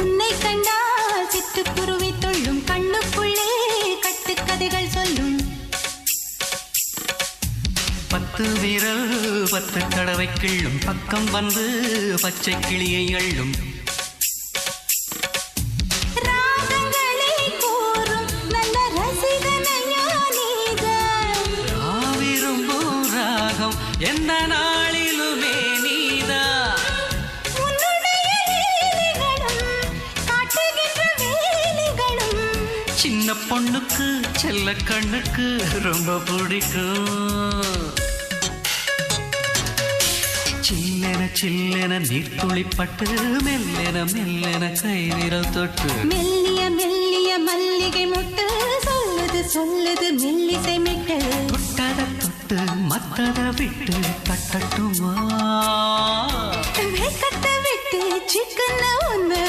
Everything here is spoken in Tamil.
உன்னை கண்டால் சிட்டுக்குருவி தொள்ளும் கண்ணுக்குள்ளே கட்டுக்கதைகள் சொல்லும் 10 விரல் 10 தடவை கிள்ளும் பக்கம் வந்து பச்சை கிளியை அள்ளும் ராகங்களை கூறும் நல்ல ரசிகனையா நீதான் விரும்பும் ராகம் எந்த நாளிலுமே நீதான் உன்னுடைய லீலைகளும் காட்டுகின்ற வேலைகளும் சின்ன பொண்ணுக்கு செல்ல கண்ணுக்கு ரொம்ப பிடிக்கும் சில்லென சில்லென நீர்த்துளிப்பட்டு மெல்லென மெல்லென கை விரல் தொட்டு மெல்லிய மெல்லிய மல்லிகை முட்டு சொல்லுது சொல்லுது மெல்லிசை மெட்டு தொட்டத தொட்டு மத்தத விட்டு தட்டட்டுமா வெக்கத்தை விட்டு சிக்கன ஒன்று